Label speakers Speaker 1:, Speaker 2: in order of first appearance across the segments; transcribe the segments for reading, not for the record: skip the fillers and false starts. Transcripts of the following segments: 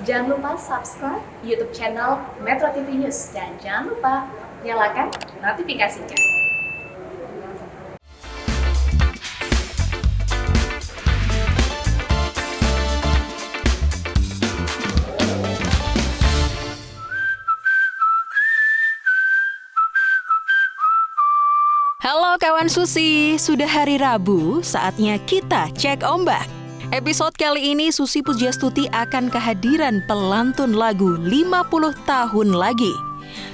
Speaker 1: Jangan lupa subscribe YouTube channel Metro TV News dan jangan lupa nyalakan notifikasinya.
Speaker 2: Halo kawan Susi, sudah hari Rabu, saatnya kita cek ombak. Episode kali ini Susi Pujiastuti akan kehadiran pelantun lagu 50 tahun lagi.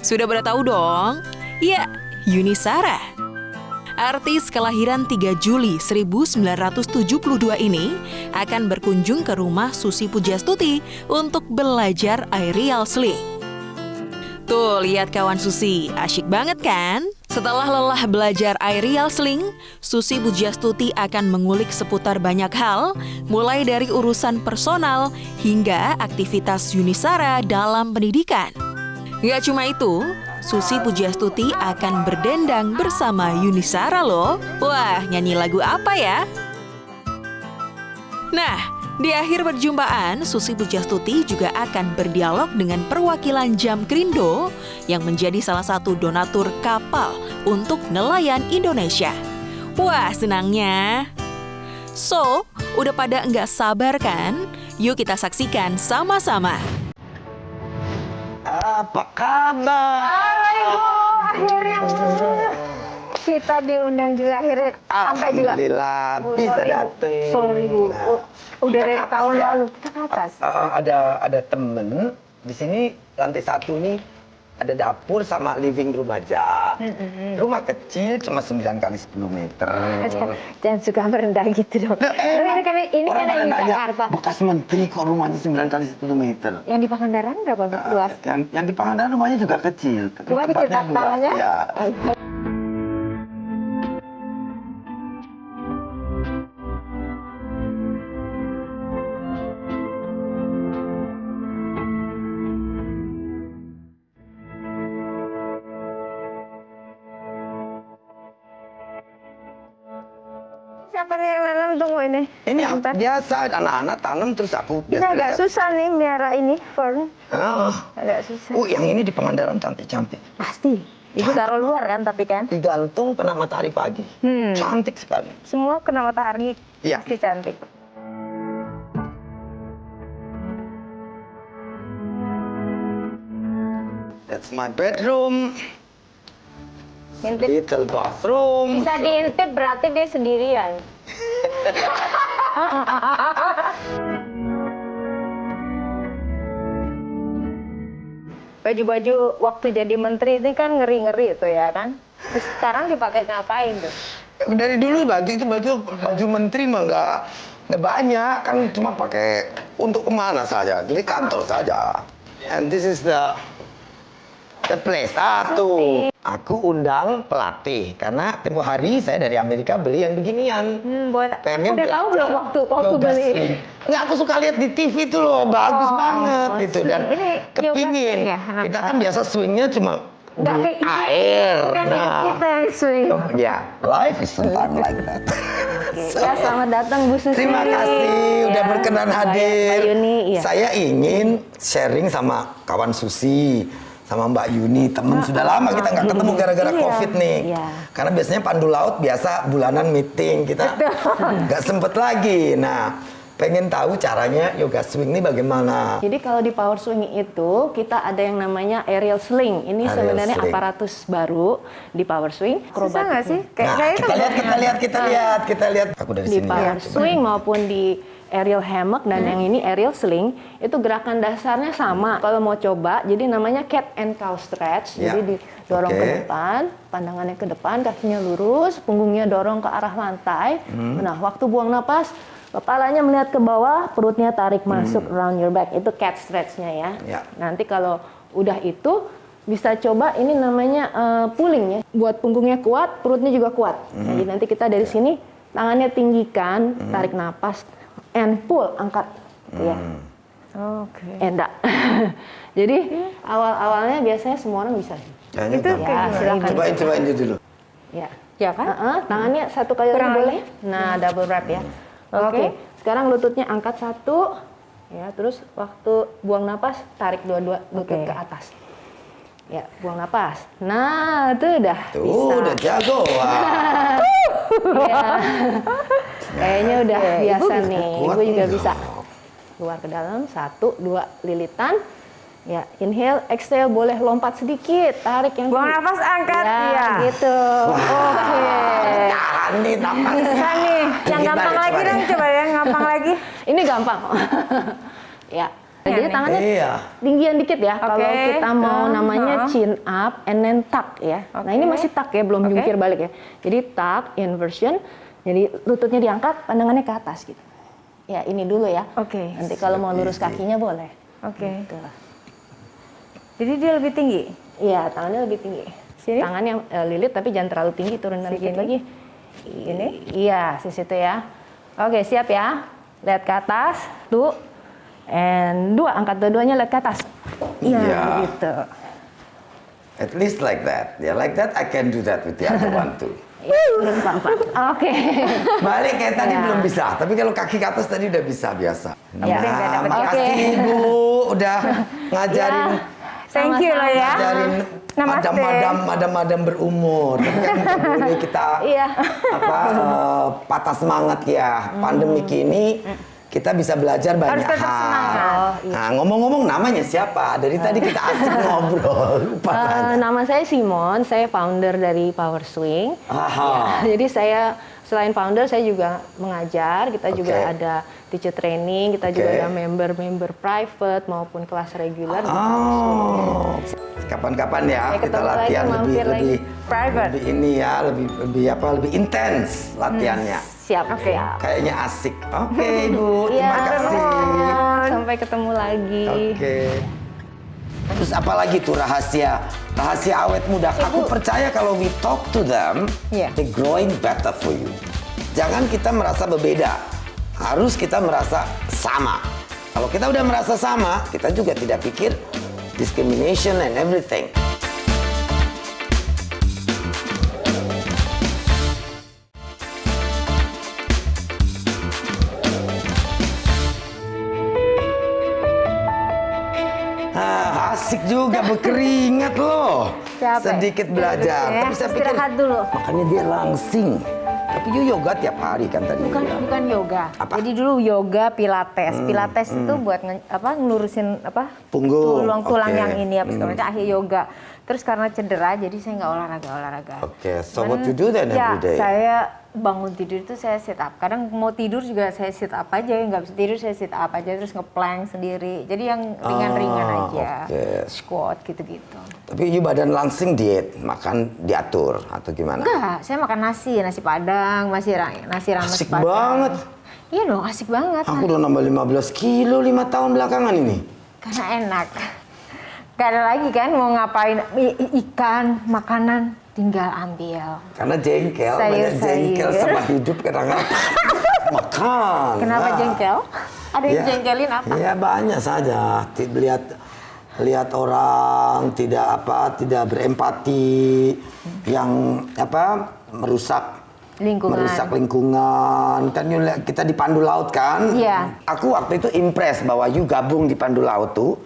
Speaker 2: Sudah pada tahu dong? Ya, Yuni Shara. Artis kelahiran 3 Juli 1972 ini akan berkunjung ke rumah Susi Pujiastuti untuk belajar aerial sling. Tuh, lihat kawan Susi, asyik banget kan? Setelah lelah belajar aerial sling, Susi Pujiastuti akan mengulik seputar banyak hal, mulai dari urusan personal hingga aktivitas Yuni Shara dalam pendidikan. Gak cuma itu, Susi Pujiastuti akan berdendang bersama Yuni Shara loh. Wah, nyanyi lagu apa ya? Nah, di akhir perjumpaan, Susi Pujiastuti juga akan berdialog dengan perwakilan Jamkrindo yang menjadi salah satu donatur kapal untuk nelayan Indonesia. Wah, senangnya. So, udah pada nggak sabar kan? Yuk kita saksikan sama-sama.
Speaker 3: Apa kabar?
Speaker 4: Akhirnya kita diundang juga akhirnya sampai juga.
Speaker 3: Alhamdulillah bisa datang.
Speaker 4: Sorry Bu, udah dari tahun lalu kita ke atas.
Speaker 3: Ada temen di sini lantai 1 nih ada dapur sama living room aja. Rumah kecil cuma 9 kali 10 meter.
Speaker 4: Jangan suka merendah gitu dong. Ini kan yang di Jakarta.
Speaker 3: Bekas menteri kok rumahnya 9 kali 10 meter.
Speaker 4: Yang di Pangandaran berapa luas?
Speaker 3: Yang di Pangandaran rumahnya juga kecil.
Speaker 4: Rumah kecil
Speaker 3: Tempatnya
Speaker 4: tanahnya?
Speaker 3: luas, ya.
Speaker 4: Siapa nih yang nanam tunggu ini?
Speaker 3: Ini
Speaker 4: Bentar.
Speaker 3: biasa anak-anak tanam terus aku
Speaker 4: Ini agak susah nih miara ini, fern.
Speaker 3: Ah.
Speaker 4: Agak susah.
Speaker 3: Yang ini di Pangandaran cantik-cantik.
Speaker 4: Pasti. Itu taruh luar kan tapi kan?
Speaker 3: Digantung kena matahari pagi. Cantik sekali.
Speaker 4: Semua kena matahari.
Speaker 3: Iya.
Speaker 4: Pasti cantik.
Speaker 3: That's my bedroom.
Speaker 4: Ngintip.
Speaker 3: Little bathroom.
Speaker 4: Bisa diintip berarti dia sendirian. Baju-baju waktu jadi menteri ini kan ngeri-ngeri itu ya kan. Terus sekarang dipakai ngapain tuh?
Speaker 3: Dari dulu baju menteri mah nggak banyak, kan cuma pakai untuk kemana saja, jadi kantor saja. And this is the place. Tuh. Aku undang pelatih karena tempo hari saya dari Amerika beli yang beginian. Pengen
Speaker 4: udah tahu belum waktu beli?
Speaker 3: Nggak, aku suka lihat di TV itu loh, bagus banget gitu dan
Speaker 4: ini
Speaker 3: kepingin.
Speaker 4: ya,
Speaker 3: Kita kan biasa swingnya cuma
Speaker 4: nggak
Speaker 3: di
Speaker 4: kayak
Speaker 3: air.
Speaker 4: kita yang swing.
Speaker 3: Ya, life is sometimes like that.
Speaker 4: Ya, selamat datang Bu Susi.
Speaker 3: Terima kasih udah berkenan hadir.
Speaker 4: Mbak Yuni, iya.
Speaker 3: Saya ingin sharing sama kawan Susi, sama Mbak Yuni, temen sudah lama kita nggak ketemu gara-gara
Speaker 4: Iya,
Speaker 3: COVID nih.
Speaker 4: iya.
Speaker 3: Karena biasanya Pandu Laut biasa bulanan meeting, kita nggak sempet lagi. Nah, pengen tahu caranya yoga swing ini bagaimana?
Speaker 5: Jadi kalau di power swing itu kita ada yang namanya aerial sling. Ini
Speaker 3: Aerial
Speaker 5: sebenarnya
Speaker 3: sling.
Speaker 5: aparatus baru di power swing.
Speaker 4: Susah nggak sih?
Speaker 3: Nah, kita lihat. Aku dari
Speaker 5: Di
Speaker 3: sini
Speaker 5: power
Speaker 3: ya.
Speaker 5: swing maupun di aerial hammock dan yang ini aerial sling itu gerakan dasarnya sama. Kalau mau coba, jadi namanya cat and cow stretch.
Speaker 3: Ya.
Speaker 5: Jadi didorong ke depan, pandangannya ke depan, kakinya lurus, punggungnya dorong ke arah lantai. Nah, waktu buang napas, kepalanya melihat ke bawah, perutnya tarik masuk around your back. Itu cat stretch-nya ya.
Speaker 3: Ya.
Speaker 5: Nanti kalau udah itu bisa coba ini namanya pulling ya. Buat punggungnya kuat, perutnya juga kuat. Jadi nanti kita dari sini tangannya tinggikan, tarik napas, and pull, angkat. Ya.
Speaker 4: Oke.
Speaker 5: Enggak. Jadi awal-awalnya biasanya semua orang bisa.
Speaker 3: Kayaknya
Speaker 4: Itu
Speaker 3: gampang.
Speaker 4: kayak
Speaker 5: silakan.
Speaker 3: Cobain dulu.
Speaker 5: Ya.
Speaker 4: Ya kan?
Speaker 5: Tangannya satu kali lagi
Speaker 4: Kurang
Speaker 5: boleh.
Speaker 4: lagi.
Speaker 5: Nah, double wrap ya.
Speaker 4: Oke.
Speaker 5: Oke. Sekarang lututnya angkat satu. Ya, terus waktu buang napas tarik dua-dua lutut
Speaker 4: Oke.
Speaker 5: ke atas. Ya, buang napas. Nah, itu udah
Speaker 3: Tuh,
Speaker 5: bisa.
Speaker 3: udah jago. Wah.
Speaker 5: Ya. Kayaknya udah biasa
Speaker 3: Ibu
Speaker 5: nih.
Speaker 3: kuat
Speaker 5: Ibu juga
Speaker 3: nih,
Speaker 5: bisa.
Speaker 3: dong.
Speaker 5: Keluar ke dalam, 1, 2 lilitan. Ya, inhale, exhale, boleh lompat sedikit, tarik yang
Speaker 4: Buang
Speaker 5: tinggi.
Speaker 4: nafas, angkat,
Speaker 5: ya.
Speaker 4: ya.
Speaker 5: Gitu. Oke.
Speaker 3: Tahan nih napas.
Speaker 4: Bisa nih. Yang
Speaker 3: Gimana,
Speaker 4: gampang lagi
Speaker 3: coba
Speaker 4: dong,
Speaker 3: deh.
Speaker 4: coba yang gampang lagi.
Speaker 5: Ini gampang. Ya. Jadi
Speaker 4: nih.
Speaker 5: tangannya
Speaker 3: Iya.
Speaker 5: tinggian dikit ya.
Speaker 4: Oke.
Speaker 5: Kalau kita mau namanya
Speaker 4: Uh-huh.
Speaker 5: chin up and then tuck ya. Nah
Speaker 4: Oke.
Speaker 5: ini masih tuck ya, belum
Speaker 4: Oke.
Speaker 5: jungkir balik ya. Jadi tuck, inversion. Jadi lututnya diangkat, pandangannya ke atas gitu. Ya ini dulu ya.
Speaker 4: Oke.
Speaker 5: Nanti kalau mau lurus kakinya boleh.
Speaker 4: Oke.
Speaker 5: Gitu.
Speaker 4: Jadi dia lebih tinggi.
Speaker 5: Iya, tangannya lebih tinggi.
Speaker 4: Sini?
Speaker 5: Tangannya lilit tapi jangan terlalu tinggi, turunan dikit
Speaker 4: Segini?
Speaker 5: lagi.
Speaker 4: Ini?
Speaker 5: Iya, di situ ya. Oke, siap ya. Lihat ke atas, tuh. And 2, angkat dua-duanya lihat ke atas. Iya,
Speaker 3: Iya.
Speaker 5: gitu.
Speaker 3: At least like that. Ya, like that I can do that with the other one too.
Speaker 5: Turun pelan-pelan. Oke.
Speaker 3: Balik kayak tadi
Speaker 5: Ya.
Speaker 3: belum bisa, tapi kalau kaki ke atas tadi udah bisa biasa.
Speaker 5: Ya.
Speaker 3: Nah,
Speaker 5: Oke.
Speaker 3: makasih Ibu udah ngajarin
Speaker 5: Ya.
Speaker 4: Thank you loh ya.
Speaker 3: ngajarin
Speaker 4: Namaste.
Speaker 3: madam-madam berumur. Tapi kan nggak boleh kita
Speaker 5: Iya.
Speaker 3: patah semangat ya. Pandemik ini kita bisa belajar banyak
Speaker 4: Harus tetap
Speaker 3: hal.
Speaker 4: semangat.
Speaker 5: Oh, iya.
Speaker 3: Nah, ngomong-ngomong namanya siapa? Dari tadi kita asik ngobrol. Lupa nanya.
Speaker 5: Nama saya Simon, saya founder dari Power Swing.
Speaker 3: Aha.
Speaker 5: Ya, jadi saya selain founder, saya juga mengajar. Kita juga
Speaker 3: Oke.
Speaker 5: ada teacher training, kita juga
Speaker 3: Oke.
Speaker 5: ada member private maupun kelas reguler.
Speaker 3: Oh, kapan-kapan ya
Speaker 5: Ya,
Speaker 3: kita
Speaker 5: ketemu lagi,
Speaker 3: latihan
Speaker 5: mampir
Speaker 3: lebih
Speaker 4: Private.
Speaker 3: lebih ini ya, lebih intens latihannya.
Speaker 5: Siap,
Speaker 4: Oke.
Speaker 5: siap.
Speaker 3: Kayaknya asik. Oke, Ibu,
Speaker 5: Iya,
Speaker 3: terima kasih.
Speaker 5: sampai ketemu lagi.
Speaker 3: Oke. Terus apa lagi tuh rahasia awet muda? Aku percaya kalau we talk to them,
Speaker 4: Iya.
Speaker 3: they growing better for you. Jangan kita merasa berbeda, harus kita merasa sama. Kalau kita udah merasa sama, kita juga tidak pikir discrimination and everything. Asik juga berkeringat loh.
Speaker 4: Capek.
Speaker 3: Sedikit belajar.
Speaker 4: Ya,
Speaker 3: Tapi saya pikir
Speaker 4: istirahat dulu.
Speaker 3: makanya dia langsing. Tapi you yoga tiap hari kan tadi.
Speaker 4: Bukan
Speaker 3: bilang.
Speaker 4: bukan yoga.
Speaker 3: Apa?
Speaker 4: Jadi dulu yoga pilates. Pilates itu buat ngelurusin
Speaker 3: Punggung.
Speaker 4: tulang
Speaker 3: Oke.
Speaker 4: yang ini apa segala macam. Akhirnya yoga. Terus karena cedera jadi saya nggak olahraga.
Speaker 3: Oke, so what you do then
Speaker 4: Ya,
Speaker 3: every day?
Speaker 4: saya bangun tidur itu saya sit up. Kadang mau tidur juga saya sit up aja, nggak bisa tidur saya sit up aja terus ngeplank sendiri. Jadi yang ringan-ringan aja.
Speaker 3: oke.
Speaker 4: Squat gitu-gitu.
Speaker 3: Tapi you badan langsing diet, makan diatur atau gimana?
Speaker 4: Enggak, saya makan nasi padang, nasi rames
Speaker 3: Asik
Speaker 4: padang.
Speaker 3: banget.
Speaker 4: Iya dong, asik banget.
Speaker 3: Aku udah nambah 15 kilo 5 tahun belakangan ini.
Speaker 4: Karena enak. Gak ada lagi kan mau ngapain ikan, makanan tinggal ambil.
Speaker 3: Karena jengkel,
Speaker 4: Sayur,
Speaker 3: banyak jengkel
Speaker 4: sayur.
Speaker 3: sama hidup kadang-kadang. Makan.
Speaker 4: Kenapa
Speaker 3: nah.
Speaker 4: jengkel? Ada yang
Speaker 3: Ya,
Speaker 4: jengkelin apa?
Speaker 3: Ya banyak saja. Lihat orang tidak berempati, yang merusak lingkungan. Kan you lihat, kita di Pandu Laut kan.
Speaker 4: Iya.
Speaker 3: Aku waktu itu impress bahwa you gabung di Pandu Laut tuh.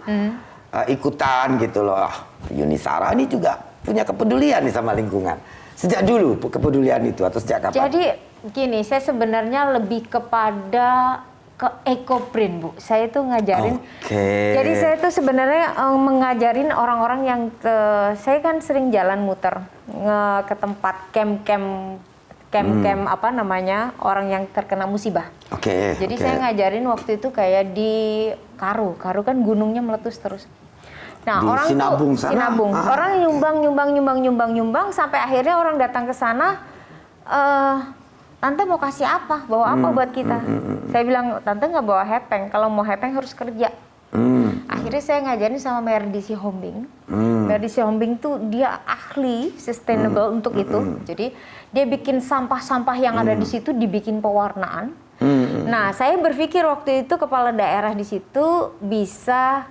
Speaker 3: Ikutan gitu loh. Yuni Sarah ini juga punya kepedulian nih sama lingkungan. Sejak dulu kepedulian itu atau sejak kapan?
Speaker 4: Jadi gini, saya sebenarnya lebih kepada ke eco-print, Bu. Saya tuh ngajarin.
Speaker 3: Oke.
Speaker 4: Jadi saya tuh sebenarnya mengajarin orang-orang yang saya kan sering jalan muter ke tempat camp apa namanya, orang yang terkena musibah.
Speaker 3: Oke.
Speaker 4: Jadi
Speaker 3: oke.
Speaker 4: saya ngajarin waktu itu kayak di Karo kan gunungnya meletus terus. Nah,
Speaker 3: Di
Speaker 4: orang
Speaker 3: Sinabung
Speaker 4: tuh
Speaker 3: sana?
Speaker 4: Sinabung.
Speaker 3: Ah.
Speaker 4: Orang nyumbang sampai akhirnya orang datang ke sana, tante mau kasih apa? Bawa apa buat kita? Saya bilang, tante nggak bawa hepeng. Kalau mau hepeng harus kerja. Akhirnya saya ngajarin sama Merdi Sihombing. Merdi Sihombing tuh dia ahli sustainable untuk itu. Jadi dia bikin sampah-sampah yang ada di situ dibikin pewarnaan. Nah, saya berpikir waktu itu kepala daerah di situ bisa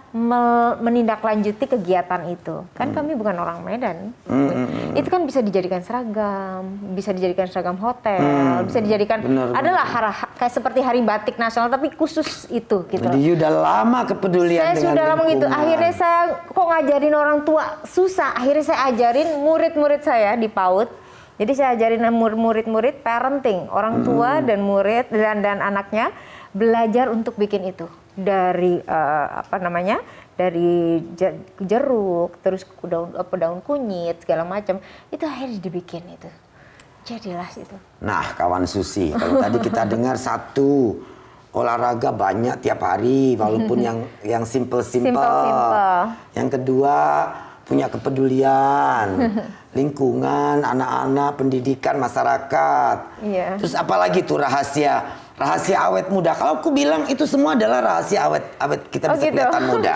Speaker 4: menindaklanjuti kegiatan itu. Kan kami bukan orang Medan. Itu kan bisa dijadikan seragam, bisa dijadikan seragam hotel, bisa dijadikan adalah kayak seperti hari batik nasional tapi khusus itu gitu.
Speaker 3: Jadi udah lama kepedulian
Speaker 4: Saya
Speaker 3: dengan
Speaker 4: sudah lama gitu.
Speaker 3: lingkungan.
Speaker 4: Akhirnya saya kok ngajarin orang tua susah. Akhirnya saya ajarin murid-murid saya di PAUD. Jadi saya ajarin murid-murid parenting, orang tua dan murid dan anaknya belajar untuk bikin itu dari dari jeruk, terus daun kunyit segala macam. Itu akhirnya dibikin itu. Jadilah itu.
Speaker 3: Nah, kawan Susi, kalau tadi kita dengar satu olahraga banyak tiap hari, walaupun yang simple-simple.
Speaker 4: Simple-simple.
Speaker 3: Yang kedua punya kepedulian, lingkungan, anak-anak, pendidikan, masyarakat.
Speaker 4: Iya.
Speaker 3: Terus apalagi tuh rahasia awet muda. Kalau aku bilang itu semua adalah rahasia awet kita bisa
Speaker 4: gitu.
Speaker 3: kelihatan muda.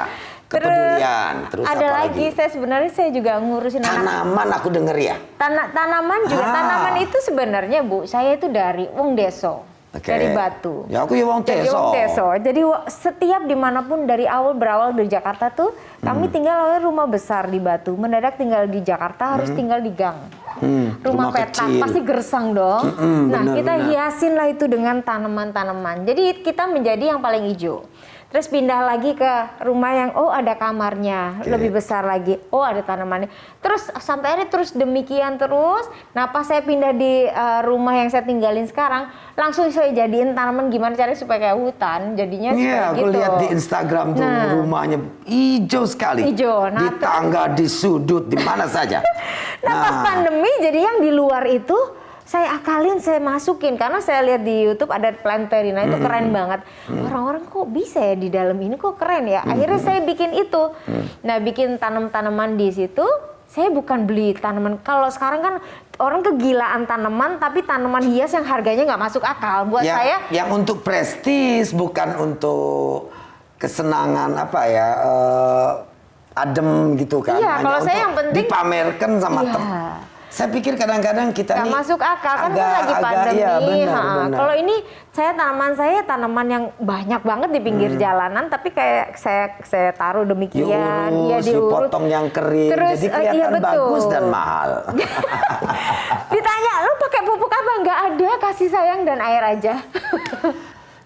Speaker 3: Kepedulian. Terus
Speaker 4: ada
Speaker 3: apa
Speaker 4: lagi, saya sebenarnya saya juga ngurusin
Speaker 3: tanaman, aku denger ya.
Speaker 4: Tanaman juga. Tanaman itu sebenarnya Bu, saya itu dari Wong Deso.
Speaker 3: Oke.
Speaker 4: Dari Batu.
Speaker 3: Ya aku ya Wong
Speaker 4: Dari
Speaker 3: Deso.
Speaker 4: Wong Deso. Jadi setiap dimanapun berawal dari Jakarta tuh, kami tinggal awalnya rumah besar di Batu. Mendadak tinggal di Jakarta harus tinggal di gang. Rumah petak
Speaker 3: kecil.
Speaker 4: pasti gersang dong. Nah
Speaker 3: benar,
Speaker 4: kita
Speaker 3: benar.
Speaker 4: hiasin lah itu dengan tanaman-tanaman. Jadi kita menjadi yang paling hijau. Terus pindah lagi ke rumah yang ada kamarnya lebih besar lagi, ada tanamannya. Terus sampai akhirnya terus demikian terus. Nah pas saya pindah di rumah yang saya tinggalin sekarang, langsung saya jadiin tanaman gimana caranya supaya kayak hutan. Jadinya
Speaker 3: Iya,
Speaker 4: supaya
Speaker 3: aku
Speaker 4: gitu.
Speaker 3: lihat di Instagram tuh rumahnya hijau sekali.
Speaker 4: Hijau. Nah,
Speaker 3: di tangga, di sudut, di mana saja.
Speaker 4: Nah pas pandemi jadi yang di luar itu saya akalin, saya masukin karena saya lihat di YouTube ada planteri, nah itu keren banget. Orang-orang kok bisa ya di dalam ini kok keren ya. Akhirnya saya bikin itu. Nah bikin tanaman di situ. Saya bukan beli tanaman. Kalau sekarang kan orang kegilaan tanaman, tapi tanaman hias yang harganya nggak masuk akal. Buat saya.
Speaker 3: Yang untuk prestis, bukan untuk kesenangan adem gitu kan.
Speaker 4: Iya,
Speaker 3: Hanya
Speaker 4: kalau saya
Speaker 3: untuk
Speaker 4: yang penting
Speaker 3: dipamerkan sama Saya pikir kadang-kadang kita
Speaker 4: nggak
Speaker 3: nih
Speaker 4: masuk akal kan lagi pandemi.
Speaker 3: Iya, benar.
Speaker 4: Kalau ini saya tanaman yang banyak banget di pinggir jalanan, tapi kayak saya taruh demikian, diurut,
Speaker 3: dipotong yang kering,
Speaker 4: terus,
Speaker 3: jadi kelihatan bagus dan mahal.
Speaker 4: Ditanya, lu pakai pupuk apa? Nggak ada, kasih sayang dan air aja.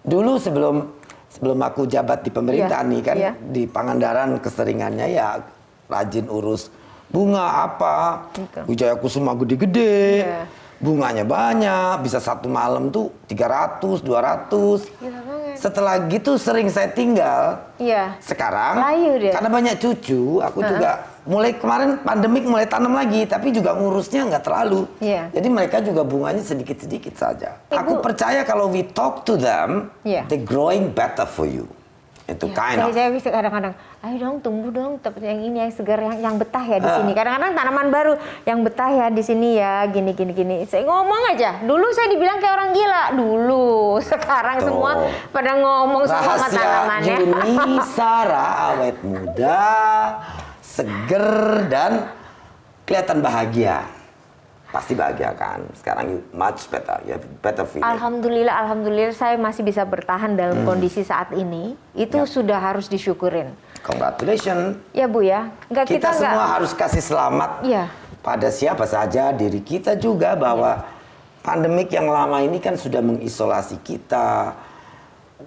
Speaker 3: Dulu sebelum aku jabat di pemerintahan nih kan, di Pangandaran keseringannya ya rajin urus bunga Wijaya Kusuma gede-gede, bunganya banyak, bisa satu malam tuh 300, 200. Setelah gitu sering saya tinggal. Sekarang karena banyak cucu, aku juga mulai kemarin pandemik mulai tanam lagi, tapi juga ngurusnya nggak terlalu. Jadi mereka juga bunganya sedikit-sedikit saja. Aku percaya kalau we talk to them, they growing better for you. Itu
Speaker 4: Saya bisa kadang-kadang, ayo dong tumbuh dong, yang ini yang segar, yang betah ya di sini. Kadang-kadang tanaman baru yang betah ya di sini ya, gini. Saya ngomong aja. Dulu saya dibilang kayak orang gila dulu. Sekarang semua pada ngomong sama tanamannya.
Speaker 3: Rahasia Yuni Sara awet muda, seger dan kelihatan bahagia. Pasti bahagia kan. Sekarang you much better, you have better feeling.
Speaker 4: Alhamdulillah saya masih bisa bertahan dalam kondisi saat ini. Itu sudah harus disyukurin.
Speaker 3: Congratulations.
Speaker 4: Ya Bu ya.
Speaker 3: Kita semua harus kasih selamat pada siapa saja, diri kita juga, bahwa pandemik yang lama ini kan sudah mengisolasi kita.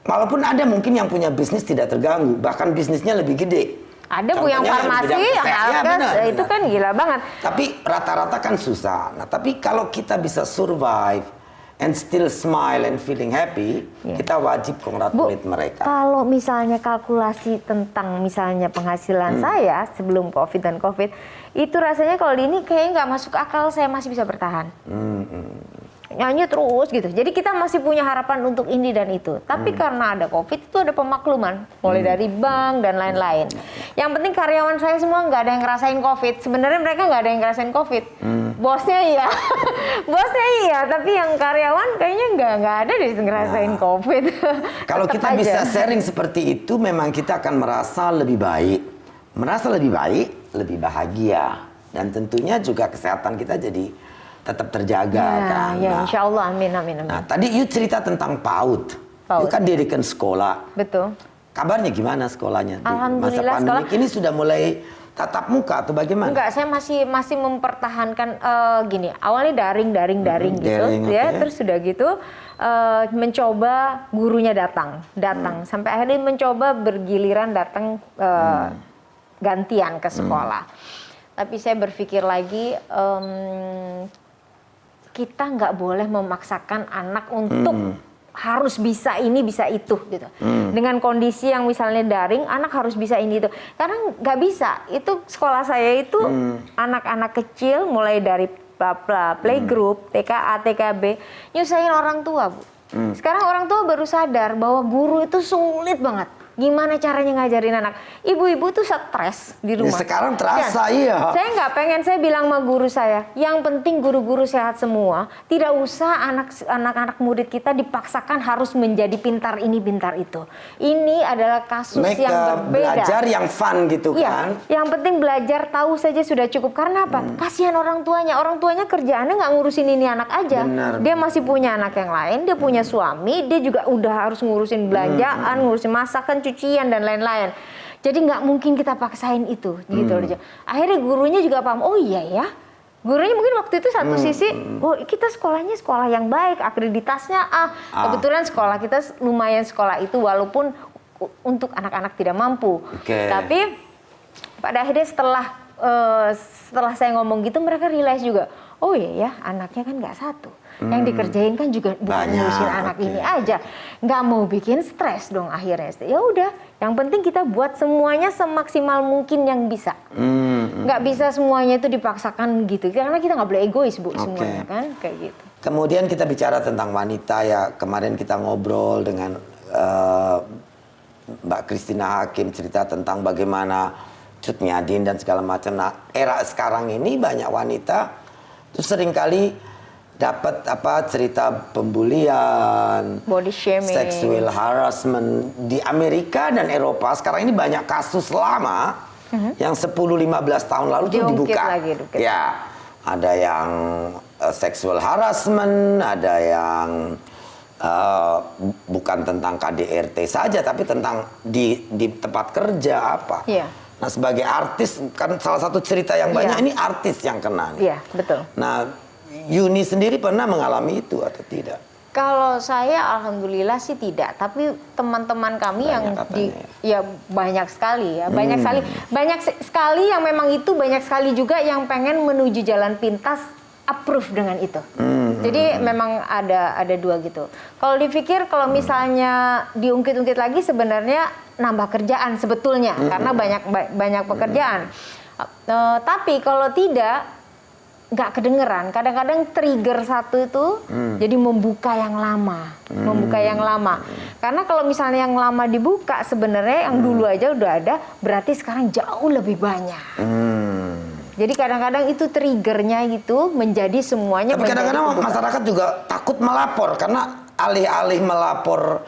Speaker 3: Walaupun ada mungkin yang punya bisnis tidak terganggu, bahkan bisnisnya lebih gede.
Speaker 4: Ada Bu yang farmasi, yang alkes, itu kan gila banget.
Speaker 3: Tapi rata-rata kan susah. Nah, tapi kalau kita bisa survive and still smile and feeling happy, kita wajib congratulate mereka.
Speaker 4: Kalau misalnya kalkulasi tentang misalnya penghasilan saya sebelum COVID dan COVID, itu rasanya kalau di ini kayaknya nggak masuk akal saya masih bisa bertahan. Nyanyi terus gitu. Jadi kita masih punya harapan untuk ini dan itu. Tapi karena ada COVID itu ada pemakluman. Mulai dari bank dan lain-lain. Yang penting karyawan saya semua nggak ada yang ngerasain COVID. Sebenarnya mereka nggak ada yang ngerasain COVID. Bosnya iya. Bosnya iya. Tapi yang karyawan kayaknya nggak ada deh ngerasain COVID.
Speaker 3: Kalau kita bisa sharing seperti itu, memang kita akan merasa lebih baik. Merasa lebih baik, lebih bahagia. Dan tentunya juga kesehatan kita jadi tetap terjaga kan.
Speaker 4: Ya, insya Allah, amin.
Speaker 3: Nah, tadi you cerita tentang PAUD. Itu
Speaker 4: PAUD.
Speaker 3: kan dirikan sekolah.
Speaker 4: Betul.
Speaker 3: Kabarnya gimana sekolahnya? Di masa
Speaker 4: Alhamdulillah,
Speaker 3: pandemi ini sudah mulai tatap muka atau bagaimana?
Speaker 4: Enggak, saya masih mempertahankan gini. Awalnya daring gitu,
Speaker 3: Daring,
Speaker 4: ya.
Speaker 3: oke.
Speaker 4: Terus sudah gitu mencoba gurunya datang, sampai akhirnya mencoba bergiliran datang gantian ke sekolah. Tapi saya berpikir lagi, kita nggak boleh memaksakan anak untuk harus bisa ini bisa itu gitu. Dengan kondisi yang misalnya daring, anak harus bisa ini itu. Karena nggak bisa. Itu sekolah saya itu anak-anak kecil mulai dari playgroup, TKA, TKB, nyusahin orang tua, Bu. Sekarang orang tua baru sadar bahwa guru itu sulit banget. Gimana caranya ngajarin anak? Ibu-ibu tuh stres di rumah.
Speaker 3: Ya, sekarang terasa, iya.
Speaker 4: Saya nggak pengen, saya bilang sama guru saya, yang penting guru-guru sehat semua. Tidak usah anak-anak murid kita dipaksakan harus menjadi pintar ini, pintar itu. Ini adalah kasus
Speaker 3: Make
Speaker 4: yang berbeda.
Speaker 3: belajar yang fun gitu
Speaker 4: Iya,
Speaker 3: kan.
Speaker 4: yang penting belajar tahu saja sudah cukup. Karena apa? Kasihan orang tuanya. Orang tuanya kerjaannya nggak ngurusin ini anak aja.
Speaker 3: Benar.
Speaker 4: Dia masih punya anak yang lain, dia punya suami, dia juga udah harus ngurusin belanjaan, ngurusin masakan, cucian dan lain-lain. Jadi nggak mungkin kita paksain itu, gitu loh. Akhirnya gurunya juga paham. Oh iya ya. Gurunya mungkin waktu itu satu sisi, oh kita sekolahnya sekolah yang baik, akreditasnya kebetulan sekolah kita lumayan sekolah itu walaupun untuk anak-anak tidak mampu.
Speaker 3: Oke.
Speaker 4: Tapi pada akhirnya setelah saya ngomong gitu mereka realize juga, oh iya ya anaknya kan nggak satu. Yang dikerjain kan juga bukan
Speaker 3: Banyak,
Speaker 4: ngurusin anak
Speaker 3: oke.
Speaker 4: ini aja, nggak mau bikin stres dong akhirnya. Ya udah, yang penting kita buat semuanya semaksimal mungkin yang bisa. Nggak bisa semuanya itu dipaksakan gitu, karena kita nggak boleh egois, Bu, semuanya kan kayak gitu.
Speaker 3: Kemudian kita bicara tentang wanita ya. Kemarin kita ngobrol dengan Mbak Christina Hakim, cerita tentang bagaimana Cut Nyadin dan segala macam. Nah, era sekarang ini banyak wanita tuh seringkali dapat cerita pembulian,
Speaker 4: Body shaming.
Speaker 3: sexual harassment di Amerika dan Eropa. Sekarang ini banyak kasus lama yang 10-15 tahun lalu tuh
Speaker 4: Diungkit
Speaker 3: dibuka.
Speaker 4: lagi, diungkit.
Speaker 3: Ya, ada yang sexual harassment, ada yang bukan tentang KDRT saja, tapi tentang di tempat kerja apa.
Speaker 4: Iya.
Speaker 3: Nah, sebagai artis kan salah satu cerita yang banyak
Speaker 4: Iya.
Speaker 3: ini artis yang kena nih.
Speaker 4: Iya, betul.
Speaker 3: Nah, Yuni sendiri pernah mengalami itu atau tidak?
Speaker 4: Kalau saya alhamdulillah sih tidak, tapi teman-teman kami
Speaker 3: Banyak
Speaker 4: yang
Speaker 3: katanya.
Speaker 4: ya banyak sekali ya, banyak sekali yang memang itu, banyak sekali juga yang pengen menuju jalan pintas approve dengan itu. Jadi memang ada dua gitu. Kalau dipikir kalau misalnya diungkit-ungkit lagi sebenarnya nambah kerjaan sebetulnya karena banyak pekerjaan. Tapi kalau tidak nggak kedengeran. Kadang-kadang trigger satu itu jadi membuka yang lama, Karena kalau misalnya yang lama dibuka, sebenarnya yang dulu aja udah ada, berarti sekarang jauh lebih banyak. Jadi kadang-kadang itu triggernya itu menjadi semuanya.
Speaker 3: Tapi kadang-kadang
Speaker 4: menjadi kebuka.
Speaker 3: masyarakat juga takut melapor karena alih-alih melapor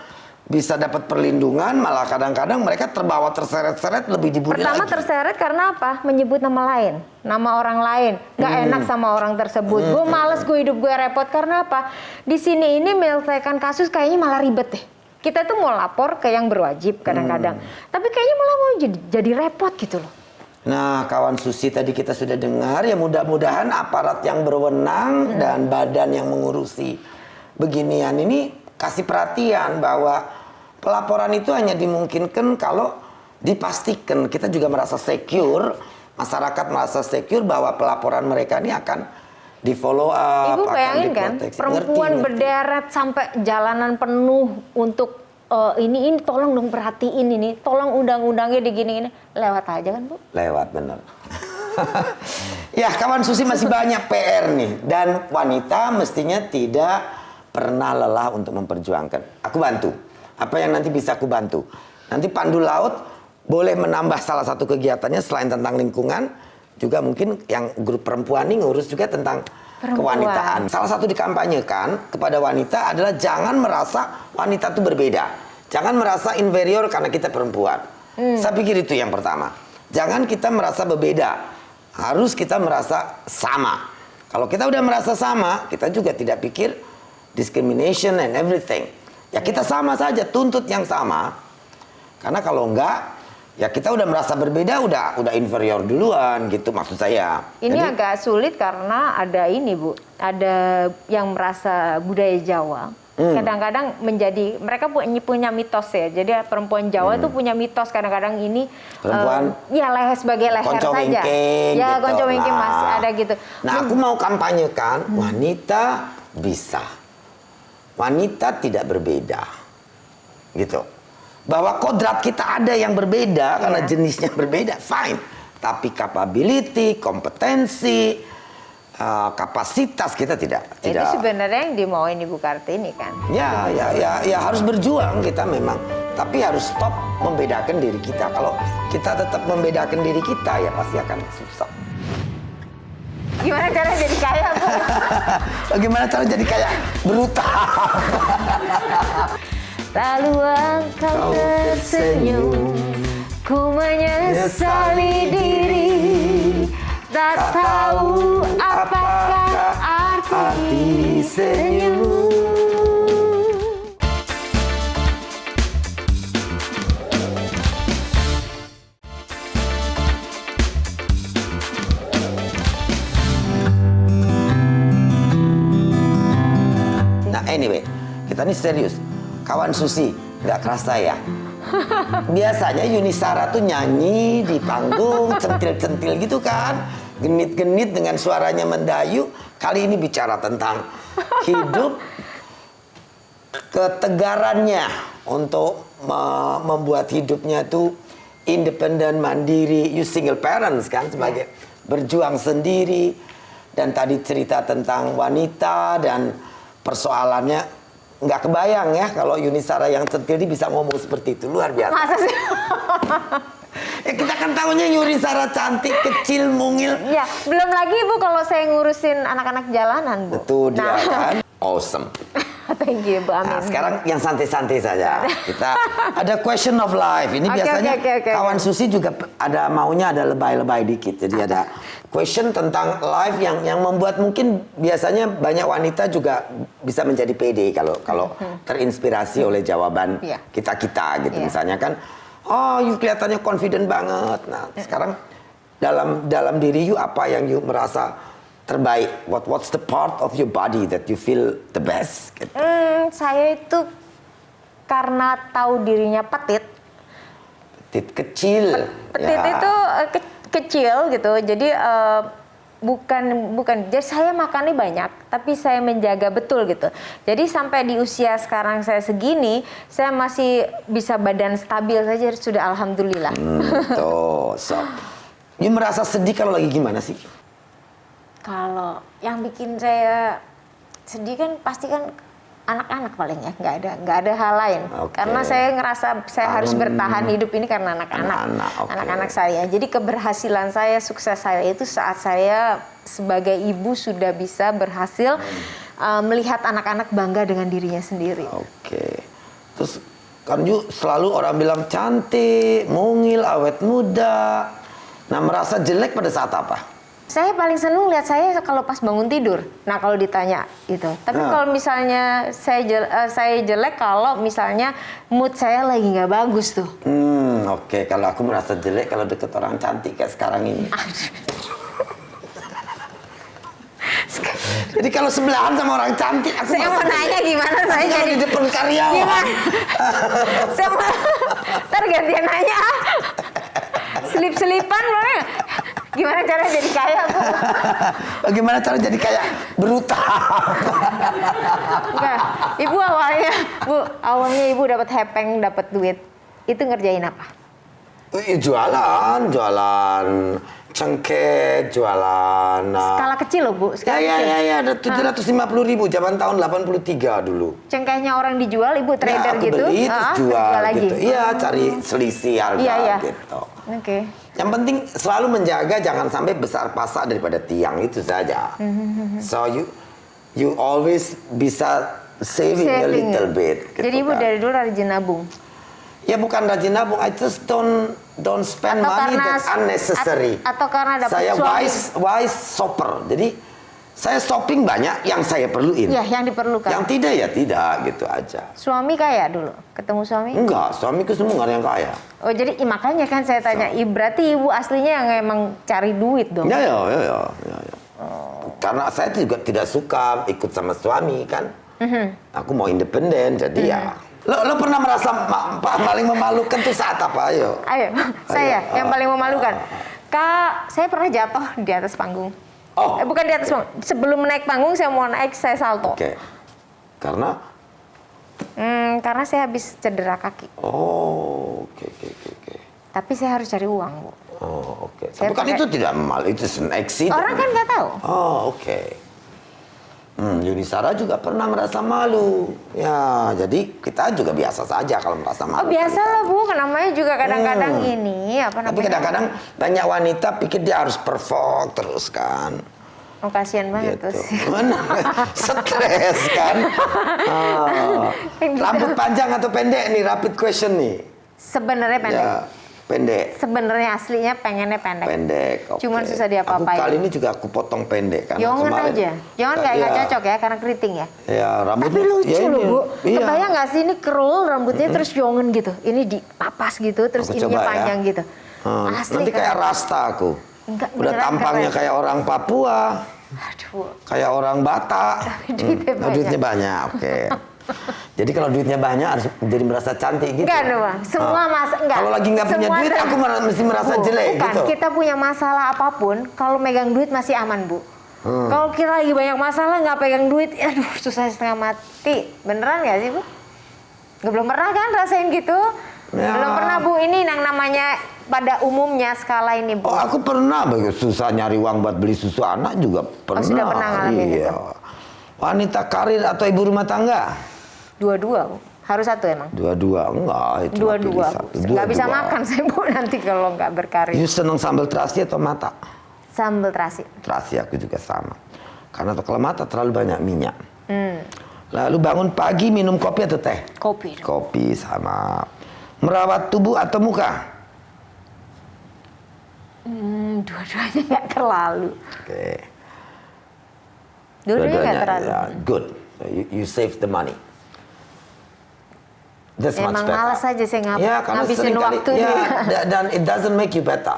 Speaker 3: bisa dapat perlindungan, malah kadang-kadang mereka terbawa terseret-seret lebih dibully
Speaker 4: Pertama
Speaker 3: lagi.
Speaker 4: terseret karena apa? Menyebut nama lain, nama orang lain. Nggak enak sama orang tersebut. Gue males, gue hidup gue repot. Karena apa? Di sini ini menyelesaikan kasus kayaknya malah ribet deh. Kita tuh mau lapor ke yang berwajib kadang-kadang. Tapi kayaknya malah mau jadi repot gitu loh.
Speaker 3: Nah, kawan Susi tadi kita sudah dengar, ya mudah-mudahan aparat yang berwenang dan badan yang mengurusi beginian ini kasih perhatian bahwa pelaporan itu hanya dimungkinkan kalau dipastikan kita juga merasa secure, masyarakat merasa secure bahwa pelaporan mereka ini akan di follow up,
Speaker 4: Ibu
Speaker 3: akan
Speaker 4: bayangin kan,
Speaker 3: diproteksi.
Speaker 4: perempuan
Speaker 3: Ngerti.
Speaker 4: berderet sampai jalanan penuh untuk ini tolong dong perhatiin ini, tolong undang-undangnya digini-gini, lewat aja kan Bu?
Speaker 3: Lewat bener. Ya, kawan Susi masih banyak PR nih, dan wanita mestinya tidak pernah lelah untuk memperjuangkan. Aku bantu. Apa yang nanti bisa aku bantu? Nanti Pandu Laut boleh menambah salah satu kegiatannya selain tentang lingkungan, juga mungkin yang grup perempuan ini ngurus juga tentang kewanitaan. Salah satu dikampanyekan kepada wanita adalah jangan merasa wanita itu berbeda. Jangan merasa inferior karena kita perempuan. Saya pikir itu yang pertama. Jangan kita merasa berbeda. Harus kita merasa sama. Kalau kita udah merasa sama, kita juga tidak pikir discrimination and everything. Ya kita sama saja, tuntut yang sama. Karena kalau enggak, ya kita udah merasa berbeda, udah inferior duluan gitu maksud saya.
Speaker 4: Ini
Speaker 3: Jadi,
Speaker 4: agak sulit karena ada ini Bu, ada yang merasa budaya Jawa. Kadang-kadang mereka punya mitos ya. Jadi perempuan Jawa itu punya mitos kadang-kadang ini
Speaker 3: Perempuan
Speaker 4: ya sebagai leher saja.
Speaker 3: konco-wingking
Speaker 4: Ya
Speaker 3: gitu.
Speaker 4: konco-wingking
Speaker 3: Nah.
Speaker 4: masih ada gitu.
Speaker 3: Nah, aku mau kampanyekan wanita bisa. Wanita tidak berbeda. Gitu. Bahwa kodrat kita ada yang berbeda karena jenisnya berbeda, fine. Tapi capability, kompetensi, kapasitas kita tidak.
Speaker 4: Itu sebenarnya yang dimauin Ibu Kartini kan.
Speaker 3: Ya harus berjuang kita memang. Tapi harus stop membedakan diri kita. Kalau kita tetap membedakan diri kita, ya pasti akan susah.
Speaker 4: Gimana cara jadi kaya Bu?
Speaker 3: Bagaimana cara jadi kaya? Berutang.
Speaker 4: Lalu engkau tersenyum, ku menyesali diri, tak tahu apakah arti senyum.
Speaker 3: Nah anyway, kita ini serius. Kawan Susi, nggak kerasa ya? Biasanya Yuni Shara tuh nyanyi di panggung, centil-centil gitu kan. Genit-genit dengan suaranya mendayu. Kali ini bicara tentang hidup, ketegarannya untuk membuat hidupnya tuh independen, mandiri. You single parents kan, sebagai berjuang sendiri. Dan tadi cerita tentang wanita dan persoalannya. Nggak kebayang ya kalau Yuni Shara yang centil ini bisa ngomong seperti itu, luar biasa.
Speaker 4: Masa sih?
Speaker 3: Ya kita kan tahunya Yuni Shara cantik, kecil, mungil.
Speaker 4: Ya, belum lagi Bu kalau saya ngurusin anak-anak jalanan Bu.
Speaker 3: Itu dia kan, awesome.
Speaker 4: Thank you Bu, amin.
Speaker 3: Nah sekarang yang santai-santai saja. Kita ada question of life. Ini
Speaker 4: Oke,
Speaker 3: biasanya
Speaker 4: oke.
Speaker 3: kawan Susi juga ada maunya ada lebay-lebay dikit. Jadi ada question tentang life yang membuat mungkin biasanya banyak wanita juga bisa menjadi pede kalau terinspirasi oleh jawaban kita gitu. Misalnya kan, oh you kelihatannya confident banget. Nah sekarang dalam diri you apa yang you merasa terbaik? What's the part of your body that you feel the best? Gitu.
Speaker 4: Saya itu karena tahu dirinya petit.
Speaker 3: Petit kecil.
Speaker 4: Petit itu kecil gitu. Jadi bukan. Jadi saya makannya banyak, tapi saya menjaga betul gitu. Jadi sampai di usia sekarang saya segini, saya masih bisa badan stabil saja sudah alhamdulillah.
Speaker 3: Tuh, so you merasa sedih kalau lagi gimana sih?
Speaker 4: Kalau yang bikin saya sedih kan pasti kan anak-anak paling ya, nggak ada hal lain. Karena saya ngerasa saya harus bertahan hidup ini karena anak-anak saya. Jadi keberhasilan saya, sukses saya itu saat saya sebagai ibu sudah bisa berhasil melihat anak-anak bangga dengan dirinya sendiri.
Speaker 3: Oke. Terus kan you selalu orang bilang cantik, mungil, awet muda. Nah merasa jelek pada saat apa?
Speaker 4: Saya paling seneng lihat saya kalau pas bangun tidur. Nah kalau ditanya gitu. Tapi kalau misalnya saya jelek kalau misalnya mood saya lagi nggak bagus tuh.
Speaker 3: Oke. Kalau aku merasa jelek kalau deket orang cantik kayak sekarang ini. Jadi kalau sebelahan sama orang cantik, aku
Speaker 4: Saya mau nanya gimana saya
Speaker 3: jadi
Speaker 4: jadi
Speaker 3: di depan karyawan.
Speaker 4: gimana? Saya mau ntar gantian nanya. Selip-selipan boleh? Gimana cara jadi kaya Bu?
Speaker 3: Bagaimana cara jadi kaya? Berutang.
Speaker 4: Enggak, Ibu awalnya Ibu dapat hepeng, dapat duit. Itu ngerjain apa?
Speaker 3: Jualan cengkeh, jualan.
Speaker 4: Skala kecil loh Bu, skala kecil.
Speaker 3: Ya, ada 750.000 zaman tahun 83 dulu.
Speaker 4: Cengkehnya orang dijual, Ibu trader
Speaker 3: aku
Speaker 4: gitu.
Speaker 3: beli terus jual
Speaker 4: lagi.
Speaker 3: gitu. Iya, cari selisih harga
Speaker 4: Iya.
Speaker 3: gitu.
Speaker 4: Oke.
Speaker 3: Yang penting selalu menjaga jangan sampai besar pasak daripada tiang, itu saja. So you always bisa saving a little bit. Gitu
Speaker 4: Jadi Ibu
Speaker 3: kan.
Speaker 4: dari dulu rajin nabung.
Speaker 3: Ya bukan rajin nabung, I just don't spend
Speaker 4: Atau
Speaker 3: money
Speaker 4: karena
Speaker 3: that's unnecessary.
Speaker 4: atau karena dapat
Speaker 3: saya
Speaker 4: suami.
Speaker 3: wise shopper. Jadi Saya shopping banyak yang saya perluin.
Speaker 4: Ya, yang diperlukan.
Speaker 3: Yang tidak ya tidak, gitu aja.
Speaker 4: Suami kaya dulu? Ketemu suami?
Speaker 3: Enggak, suamiku semua nggak ada yang kaya.
Speaker 4: Oh, jadi makanya kan saya tanya, berarti ibu aslinya yang emang cari duit dong?
Speaker 3: Ya. Karena saya juga tidak suka ikut sama suami kan. Aku mau independen, jadi ya. Lo pernah merasa paling memalukan tuh saat apa? Ayo,
Speaker 4: saya yang paling memalukan. Kak, saya pernah jatuh di atas panggung.
Speaker 3: Oh.
Speaker 4: Bukan di atas panggung. Sebelum naik panggung, saya mau naik, saya salto.
Speaker 3: Oke. Karena?
Speaker 4: Karena saya habis cedera kaki.
Speaker 3: Oh, oke.
Speaker 4: Tapi saya harus cari uang, Bu.
Speaker 3: Oh, oke.
Speaker 4: Saya
Speaker 3: Tapi kan
Speaker 4: pakai-
Speaker 3: itu tidak mal, itu an accident.
Speaker 4: Orang kan nggak tahu.
Speaker 3: Oh, oke. Yuni Sara juga pernah merasa malu. Ya, jadi kita juga biasa saja kalau merasa malu.
Speaker 4: Oh, biasa lah, Bu. Namanya juga kadang-kadang ini, apa namanya?
Speaker 3: Tapi kadang-kadang banyak wanita pikir dia harus perform terus kan.
Speaker 4: Oh, kasihan banget
Speaker 3: Gitu.
Speaker 4: tuh.
Speaker 3: Stres kan. Rambut panjang atau pendek nih, rapid question nih.
Speaker 4: Sebenarnya pendek.
Speaker 3: Ya, pendek.
Speaker 4: Sebenarnya aslinya pengennya pendek.
Speaker 3: Pendek. Oke.
Speaker 4: Cuman susah diapa-apain.
Speaker 3: Aku kali ini juga aku potong pendek kan.
Speaker 4: Jongen
Speaker 3: Kemarin-
Speaker 4: aja. Jongen nggak
Speaker 3: Iya.
Speaker 4: cocok ya karena keriting ya.
Speaker 3: Ya, rambutnya.
Speaker 4: Tapi lucu
Speaker 3: ya ini.
Speaker 4: loh, Bu.
Speaker 3: Iya.
Speaker 4: Kebayang nggak sih ini curl rambutnya terus jongen gitu. Ini dipapas gitu, terus
Speaker 3: Aku
Speaker 4: ininya
Speaker 3: coba ya.
Speaker 4: panjang gitu. Asli
Speaker 3: Nanti kayak
Speaker 4: keren.
Speaker 3: rasta aku.
Speaker 4: Enggak,
Speaker 3: Udah
Speaker 4: beneran
Speaker 3: tampangnya
Speaker 4: keren.
Speaker 3: kayak orang Papua,
Speaker 4: Aduh.
Speaker 3: kayak orang Batak.
Speaker 4: Duitnya banyak.
Speaker 3: Duitnya banyak, oke. Jadi kalau duitnya banyak harus jadi merasa cantik gitu.
Speaker 4: Enggak dong, Bang. Semua enggak.
Speaker 3: Kalau lagi nggak punya
Speaker 4: Semua
Speaker 3: duit, aku mesti merasa
Speaker 4: Bu,
Speaker 3: jelek
Speaker 4: bukan.
Speaker 3: gitu.
Speaker 4: Kita punya masalah apapun, kalau megang duit masih aman, Bu. Kalau kita lagi banyak masalah nggak pegang duit, aduh susah setengah mati. Beneran nggak sih, Bu? Nggak, belum pernah kan rasain gitu?
Speaker 3: Ya.
Speaker 4: Belum pernah, Bu. Ini yang namanya pada umumnya skala ini, Bu.
Speaker 3: Oh, aku pernah susah nyari uang buat beli susu anak juga pernah.
Speaker 4: sudah pernah ngalamin
Speaker 3: iya.
Speaker 4: itu?
Speaker 3: Wanita karir atau ibu rumah tangga?
Speaker 4: Dua-dua, Bu. Harus satu emang.
Speaker 3: Dua-dua, enggak. Itu mah pilih
Speaker 4: Dua-dua.
Speaker 3: satu.
Speaker 4: Nggak bisa
Speaker 3: Dua-dua.
Speaker 4: makan saya, Bu, nanti kalau nggak berkarir.
Speaker 3: You seneng sambal terasi atau mata?
Speaker 4: Sambal terasi.
Speaker 3: Terasi aku juga sama. Karena kalau mata terlalu banyak minyak. Lalu bangun pagi minum kopi atau teh?
Speaker 4: Kopi.
Speaker 3: Kopi sama. Merawat tubuh atau muka?
Speaker 4: Dua-duanya nggak terlalu.
Speaker 3: Oke.
Speaker 4: Dua-duanya nggak terlalu.
Speaker 3: ya, good. So you save the money. That's much
Speaker 4: Emang
Speaker 3: better.
Speaker 4: malas aja saya
Speaker 3: Ya, karena
Speaker 4: ngabisin
Speaker 3: sering kali,
Speaker 4: waktu.
Speaker 3: ya, dan it doesn't make you better.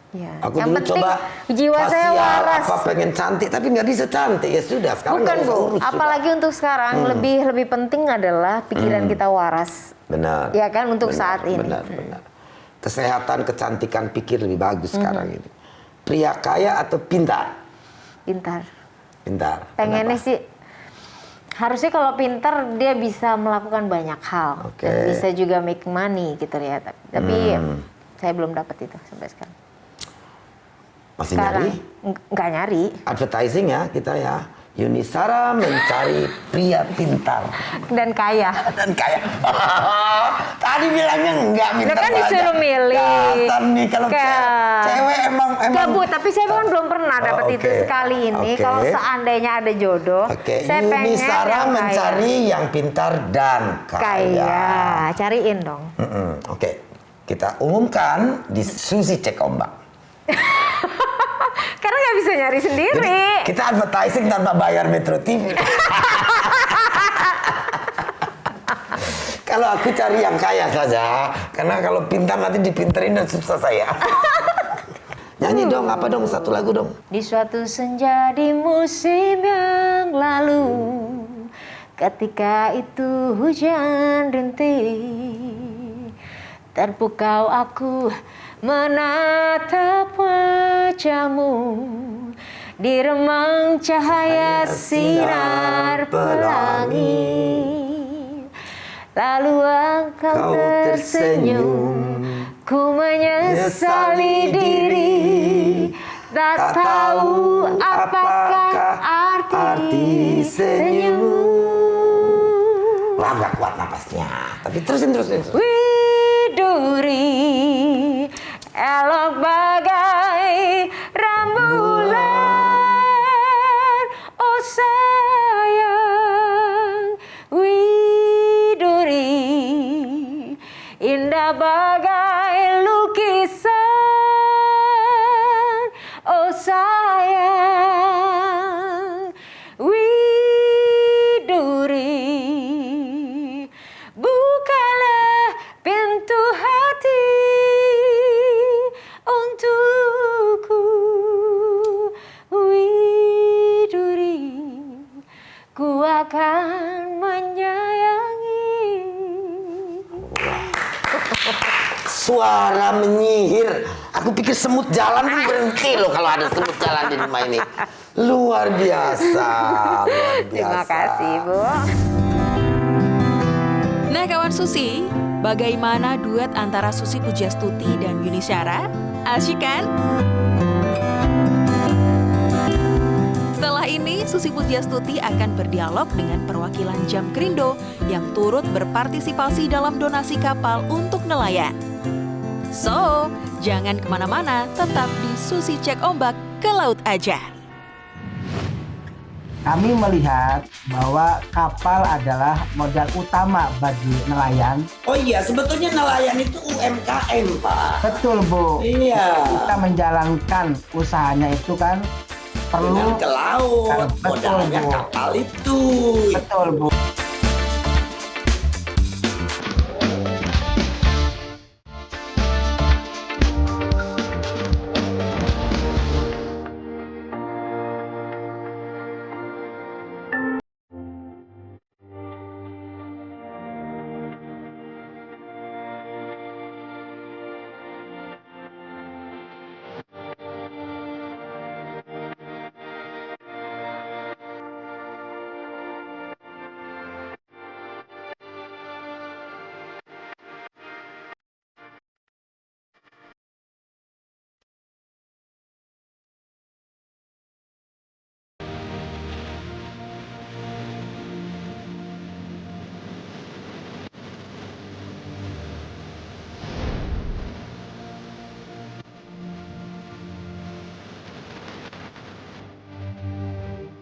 Speaker 4: Ya.
Speaker 3: Aku
Speaker 4: Yang
Speaker 3: dulu
Speaker 4: penting
Speaker 3: coba
Speaker 4: jiwa saya
Speaker 3: facial,
Speaker 4: waras.
Speaker 3: apa pengen cantik, tapi nggak bisa cantik. Ya sudah, sekarang
Speaker 4: Bukan,
Speaker 3: nggak usah
Speaker 4: Bu.
Speaker 3: urus sudah.
Speaker 4: Apalagi untuk sekarang lebih penting adalah pikiran kita waras.
Speaker 3: Benar.
Speaker 4: Ya kan, untuk
Speaker 3: Benar,
Speaker 4: saat ini.
Speaker 3: Benar. Kesehatan, kecantikan pikir lebih bagus sekarang ini. Pria kaya atau pintar?
Speaker 4: Pintar.
Speaker 3: Pintar.
Speaker 4: Pengennya
Speaker 3: Kenapa?
Speaker 4: sih harusnya kalau pintar dia bisa melakukan banyak hal.
Speaker 3: Oke.
Speaker 4: Dan bisa juga make money gitu ya. Tapi saya belum dapat itu sampai sekarang.
Speaker 3: Masih
Speaker 4: Sekarang
Speaker 3: nyari?
Speaker 4: nggak nyari.
Speaker 3: Advertising ya kita ya. Yuni Sara mencari pria pintar
Speaker 4: Dan kaya.
Speaker 3: dan kaya. Tadi bilangnya enggak pintar.
Speaker 4: Kan
Speaker 3: banget.
Speaker 4: disuruh milih.
Speaker 3: Dasar nih kalau
Speaker 4: Kayak-
Speaker 3: cewek emang.
Speaker 4: Enggak, Bu, tapi saya kan belum pernah dapat
Speaker 3: Oh,
Speaker 4: itu
Speaker 3: oke.
Speaker 4: sekali ini.
Speaker 3: Oke.
Speaker 4: Kalau seandainya ada jodoh,
Speaker 3: Oke,
Speaker 4: saya
Speaker 3: Yuni
Speaker 4: pengen
Speaker 3: Sara
Speaker 4: yang
Speaker 3: mencari yang pintar dan
Speaker 4: kaya.
Speaker 3: kaya.
Speaker 4: Cariin dong.
Speaker 3: Oke, kita umumkan di Susi Cek Ombak.
Speaker 4: Karena nggak bisa nyari sendiri.
Speaker 3: Jadi kita advertising tanpa bayar Metro TV. Kalau aku cari yang kaya saja, karena kalau pintar nanti dipinterin dan susah saya. Nyanyi dong, apa dong, satu lagu dong.
Speaker 4: Di suatu senja di musim yang lalu, ketika itu hujan rintik, terpukau aku menatap wajahmu di remang cahaya sinar pelangi. Lalu engkau
Speaker 3: Kau
Speaker 4: tersenyum, ku menyesali diri, tak tahu apakah arti senyummu.
Speaker 3: Wah, nggak kuat napasnya. Tapi terusin.
Speaker 4: Widuri, elok bagai rembulan, oh sayang. Widuri, indah bagai lukisan, oh sayang.
Speaker 3: suara menyihir. Aku pikir semut jalan tuh berhenti loh kalau ada semut jalan di rumah ini. Luar biasa, luar biasa.
Speaker 4: Terima kasih, Bu.
Speaker 2: Nah kawan Susi, bagaimana duet antara Susi Pujastuti dan Yuni Syara? Asyik kan? Setelah ini, Susi Pujastuti akan berdialog dengan perwakilan Jamkrindo yang turut berpartisipasi dalam donasi kapal untuk nelayan. So, jangan kemana-mana, tetap di Susi Cek Ombak ke laut aja.
Speaker 6: Kami melihat bahwa kapal adalah modal utama bagi nelayan.
Speaker 3: Oh iya, sebetulnya nelayan itu UMKM, Pak.
Speaker 6: Betul, Bu.
Speaker 3: Iya.
Speaker 6: Kita menjalankan usahanya itu kan perlu
Speaker 3: Dengan ke laut,
Speaker 6: Betul,
Speaker 3: modalnya
Speaker 6: Bu.
Speaker 3: kapal itu.
Speaker 6: Betul, Bu.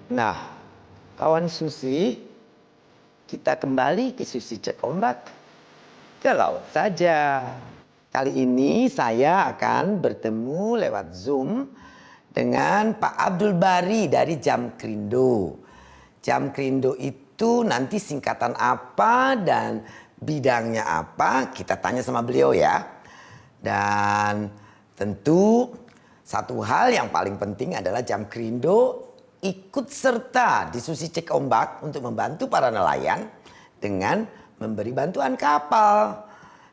Speaker 3: Nah, kawan Susi, kita kembali ke Susi Cek Ombak ke laut saja. Kali ini saya akan bertemu lewat Zoom dengan Pak Abdul Bari dari Jamkrindo. Jamkrindo itu nanti singkatan apa dan bidangnya apa, kita tanya sama beliau ya. Dan tentu satu hal yang paling penting adalah Jamkrindo ikut serta di Susi Cek Ombak untuk membantu para nelayan dengan memberi bantuan kapal.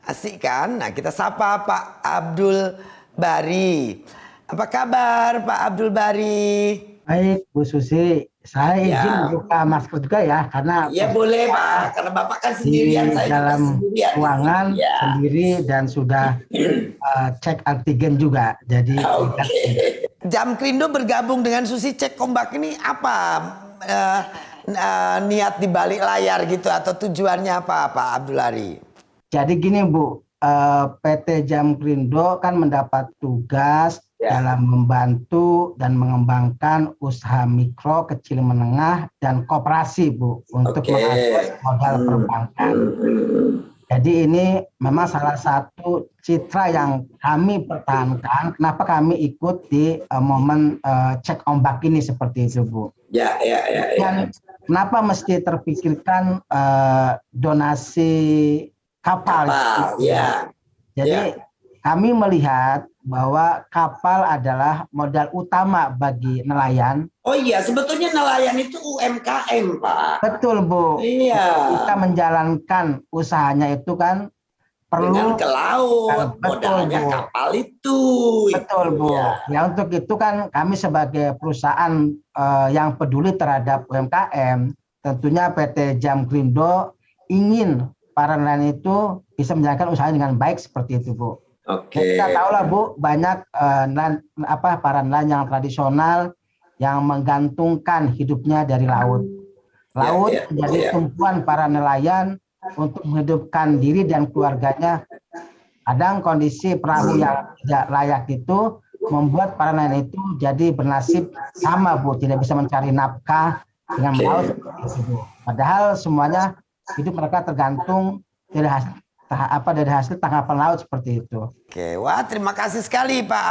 Speaker 3: Asik kan? Nah, kita sapa Pak Abdul Bari. Apa kabar Pak Abdul Bari?
Speaker 6: Baik, Bu Susi. Saya izin buka masker juga ya, karena
Speaker 3: Ya boleh Pak, karena Bapak kan sendirian,
Speaker 6: di
Speaker 3: saya
Speaker 6: dalam
Speaker 3: juga sendirian.
Speaker 6: ruangan
Speaker 3: Ya.
Speaker 6: sendiri dan sudah cek antigen juga. Jadi
Speaker 3: Jamkrindo bergabung dengan Susi Cek Ombak ini apa niat di balik layar gitu atau tujuannya apa Pak Abdul Bari?
Speaker 6: Jadi gini Bu, PT Jamkrindo kan mendapat tugas dalam membantu dan mengembangkan usaha mikro, kecil, menengah, dan koperasi Bu untuk mengakses modal perbankan. Jadi ini memang salah satu citra yang kami pertahankan. Kenapa kami ikut di momen cek ombak ini seperti itu Bu.
Speaker 3: Ya.
Speaker 6: Dan kenapa mesti terpikirkan donasi kapal?
Speaker 3: Ya.
Speaker 6: Jadi kami melihat bahwa kapal adalah modal utama bagi nelayan.
Speaker 3: Oh iya, sebetulnya nelayan itu UMKM, Pak.
Speaker 6: Betul, Bu.
Speaker 3: Iya.
Speaker 6: Kita menjalankan usahanya itu kan
Speaker 3: Dengan
Speaker 6: perlu
Speaker 3: ke laut,
Speaker 6: Betul,
Speaker 3: modalnya
Speaker 6: Bu.
Speaker 3: kapal itu.
Speaker 6: Betul, Bu. Ya, untuk itu kan kami sebagai perusahaan yang peduli terhadap UMKM, tentunya PT Jamkrindo ingin para nelayan itu bisa menjalankan usaha dengan baik seperti itu, Bu.
Speaker 3: Oke.
Speaker 6: Kita tahu lah Bu, banyak para nelayan yang tradisional yang menggantungkan hidupnya dari laut. Laut menjadi tumpuan para nelayan untuk menghidupkan diri dan keluarganya. Kadang kondisi perahu yang tidak layak itu membuat para nelayan itu jadi bernasib sama Bu, tidak bisa mencari nafkah dengan melaut seperti itu, Bu. Padahal semuanya hidup mereka tergantung dari hasil tangkapan laut seperti itu.
Speaker 3: Oke, wah terima kasih sekali Pak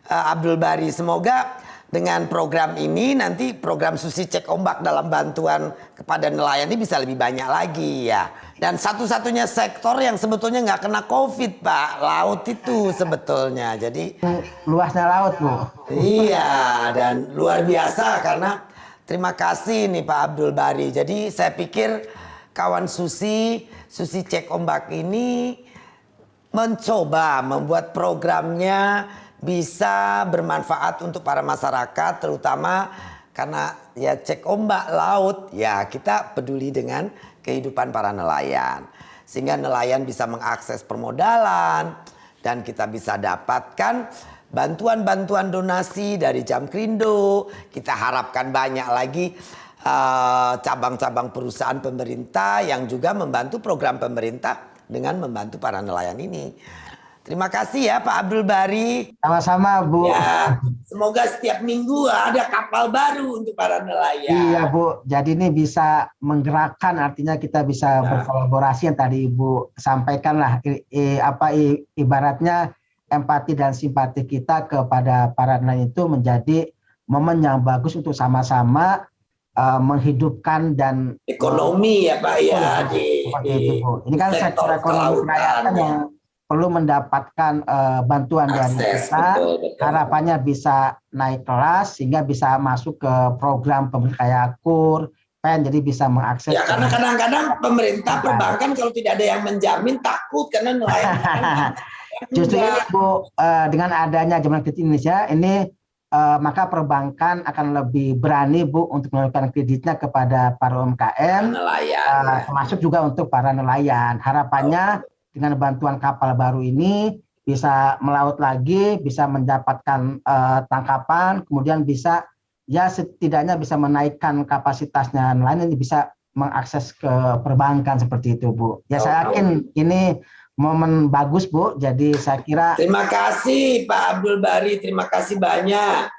Speaker 3: Abdul Bari. Semoga dengan program ini nanti program Susi Cek Ombak dalam bantuan kepada nelayan ini bisa lebih banyak lagi ya. Dan satu-satunya sektor yang sebetulnya nggak kena COVID Pak, laut itu sebetulnya. Jadi
Speaker 6: Luasnya laut Bu.
Speaker 3: iya, dan luar biasa karena terima kasih nih Pak Abdul Bari. Jadi saya pikir kawan Susi Cek Ombak ini
Speaker 7: mencoba membuat programnya bisa bermanfaat untuk para masyarakat, terutama karena ya cek ombak laut, ya kita peduli dengan kehidupan para nelayan. Sehingga nelayan bisa mengakses permodalan dan kita bisa dapatkan bantuan-bantuan donasi dari Jamkrindo. Kita harapkan banyak lagi cabang-cabang perusahaan pemerintah yang juga membantu program pemerintah dengan membantu para nelayan ini. Terima kasih ya Pak Abdul Bari.
Speaker 6: Sama-sama Bu.
Speaker 7: Ya, semoga setiap minggu ada kapal baru untuk para nelayan.
Speaker 6: Iya Bu, jadi ini bisa menggerakkan, artinya kita bisa berkolaborasi yang tadi Ibu sampaikan lah, ibaratnya empati dan simpati kita kepada para nelayan itu menjadi momen yang bagus untuk sama-sama menghidupkan dan
Speaker 7: ekonomi ya Pak ya
Speaker 6: seperti itu Bu. Ini kan sektor ekonomi kerakyatan yang perlu mendapatkan bantuan dari kita.
Speaker 7: Betul.
Speaker 6: Harapannya bisa naik kelas sehingga bisa masuk ke program pemerintah kayak KUR, PEN, jadi bisa mengakses.
Speaker 7: Ya karena kadang-kadang pemerintah perbankan kalau tidak ada yang menjamin takut karena nelayan.
Speaker 6: Justru ini Bu, dengan adanya Jaminan Kredit Indonesia ini maka perbankan akan lebih berani Bu untuk melakukan kreditnya kepada para UMKM, termasuk juga untuk para nelayan. Harapannya dengan bantuan kapal baru ini bisa melaut lagi, bisa mendapatkan tangkapan, kemudian bisa ya setidaknya bisa menaikkan kapasitasnya nelayan, ini bisa mengakses ke perbankan seperti itu Bu. Ya saya yakin ini momen bagus Bu, jadi saya kira.
Speaker 7: Terima kasih Pak Abdul Bari, terima kasih banyak.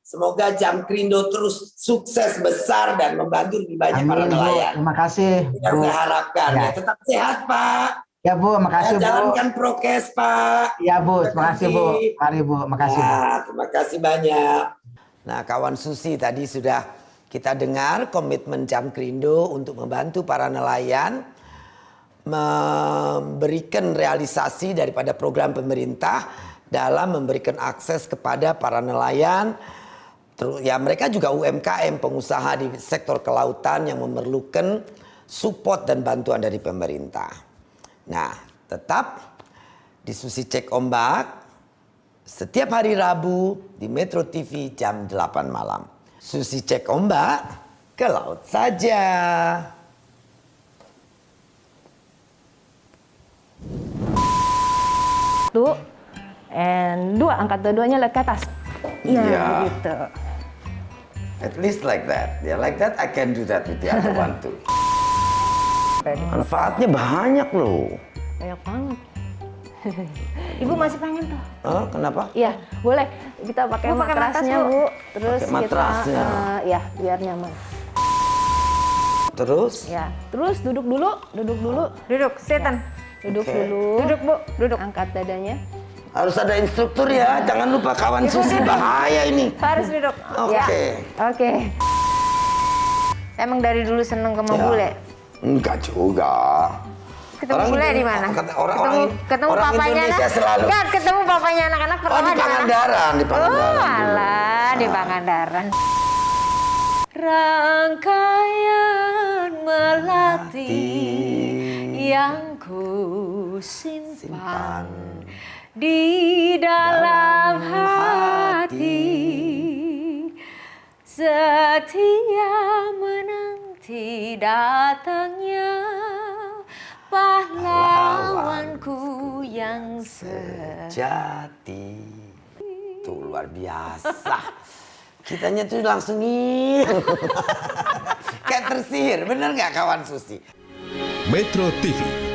Speaker 7: Semoga Jamkrindo terus sukses besar dan membantu lebih banyak para nelayan.
Speaker 6: Terima kasih
Speaker 7: Yang
Speaker 6: Bu.
Speaker 7: saya harapkan ya. Tetap sehat Pak.
Speaker 6: Ya Bu, makasih Bu.
Speaker 7: Jalankan prokes Pak.
Speaker 6: Ya Bu, terima kasih Bu. Mari Bu, makasih Bu.
Speaker 7: Terima kasih banyak. Nah kawan Susi tadi sudah kita dengar komitmen Jamkrindo untuk membantu para nelayan, memberikan realisasi daripada program pemerintah dalam memberikan akses kepada para nelayan. Ya mereka juga UMKM, pengusaha di sektor kelautan yang memerlukan support dan bantuan dari pemerintah. Nah, tetap di Susi Cek Ombak setiap hari Rabu di Metro TV jam 8 malam. Susi Cek Ombak, ke laut saja.
Speaker 5: Tuh, and 2, angkat dua-duanya lihat ke atas. Iya, gitu.
Speaker 7: At least like that. Yeah, like that I can do that with the other one too. Manfaatnya banyak loh.
Speaker 5: Banyak banget.
Speaker 4: Ibu masih pengen tuh.
Speaker 7: Oh, kenapa?
Speaker 5: Iya, boleh. Kita pakai
Speaker 4: Bu, pakai
Speaker 5: matrasnya,
Speaker 4: matras, Bu.
Speaker 5: Bu. Terus
Speaker 7: Pakai matrasnya.
Speaker 5: kita, ya, biar nyaman.
Speaker 7: Terus?
Speaker 5: Ya, terus duduk dulu.
Speaker 4: Duduk, setan.
Speaker 5: Duduk
Speaker 7: Oke.
Speaker 5: dulu.
Speaker 4: Duduk Bu, duduk.
Speaker 5: Angkat dadanya.
Speaker 7: Harus ada instruktur ya. Jangan lupa kawan Susi, bahaya ini.
Speaker 4: Harus duduk.
Speaker 7: Oke.
Speaker 5: Oke.
Speaker 4: Emang dari dulu seneng sama bule.
Speaker 7: Enggak juga.
Speaker 4: Ketemu bule di mana? Ketemu
Speaker 7: orang
Speaker 4: papanya
Speaker 7: Indonesia selalu.
Speaker 4: Enggak, ketemu papanya anak-anak
Speaker 7: Oh,
Speaker 4: pertama
Speaker 7: di
Speaker 4: di mana?
Speaker 7: Pangandaran, di Pangandaran.
Speaker 4: Oh, alah, di Pangandaran.
Speaker 2: Rangkaian melati yang ku simpan di dalam hati, setia menanti datangnya pahlawanku yang
Speaker 7: sejati. Tuh luar biasa. Kitanya tuh langsung nih. Kayak tersihir, bener nggak kawan Susi?
Speaker 8: Metro TV